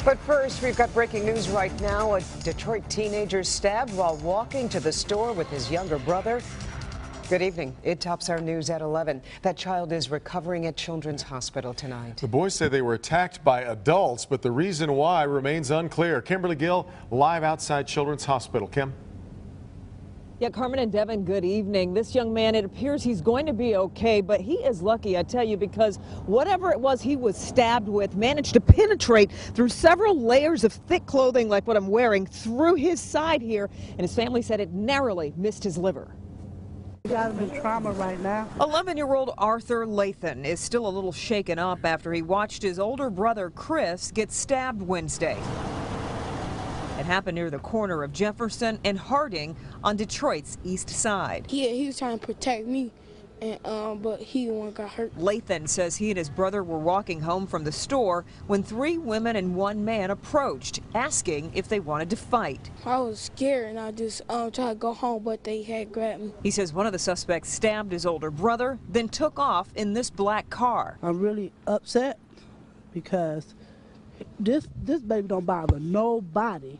But first, we've got breaking news right now. A Detroit teenager stabbed while walking to the store with his younger brother. Good evening. It tops our news at 11. That child is recovering at Children's Hospital tonight. The boys say they were attacked by adults, but the reason why remains unclear. Kimberly Gill, live outside Children's Hospital. Kim? Yeah, Carmen and Devin, good evening. This young man, it appears he's going to be okay, but he is lucky, I tell you, because whatever it was he was stabbed with managed to penetrate through several layers of thick clothing like what I'm wearing through his side here, and his family said it narrowly missed his liver. He got him in trauma right now. 11-year-old Arthur Lathan is still a little shaken up after he watched his older brother Chris get stabbed Wednesday. It happened near the corner of Jefferson and Harding on Detroit's east side. He was trying to protect me, and but he the one got hurt. Lathan says he and his brother were walking home from the store when 3 women and 1 man approached, asking if they wanted to fight. I was scared, and I just tried to go home, but they had grabbed me. He says one of the suspects stabbed his older brother, then took off in this black car. I'm really upset because this baby don't bother nobody.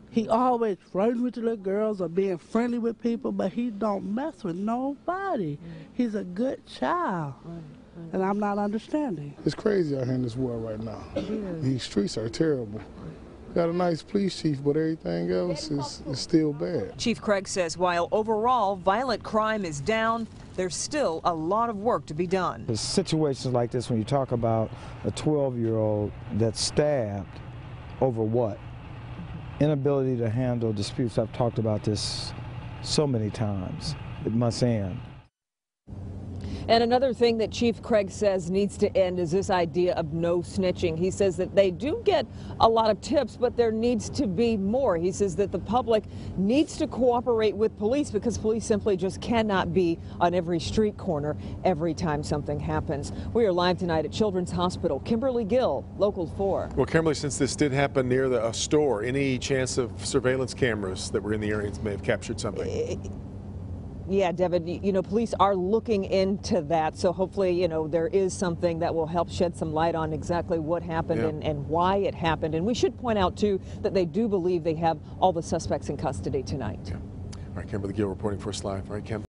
He always flirting with the little girls or being friendly with people, but he don't mess with nobody. He's a good child, and I'm not understanding. It's crazy out here in this world right now. These streets are terrible. Got a nice police chief, but everything else is still bad. Chief Craig says while overall violent crime is down, there's still a lot of work to be done. There's situations like this when you talk about a 12-year-old that's stabbed over what? Inability to handle disputes. I've talked about this so many times. It must end. And another thing that Chief Craig says needs to end is this idea of no snitching. He says that they do get a lot of tips, but there needs to be more. He says that the public needs to cooperate with police because police simply just cannot be on every street corner every time something happens. We are live tonight at Children's Hospital. Kimberly Gill, Local 4. Well, Kimberly, since this did happen near a store, any chance of surveillance cameras that were in the area may have captured something? Yeah, Devin, you know, police are looking into that, so hopefully, you know, there is something that will help shed some light on exactly what happened and why it happened. And we should point out, too, that they do believe they have all the suspects in custody tonight. Yeah. All right, Kimberly Gill reporting for us live. All right, Kim.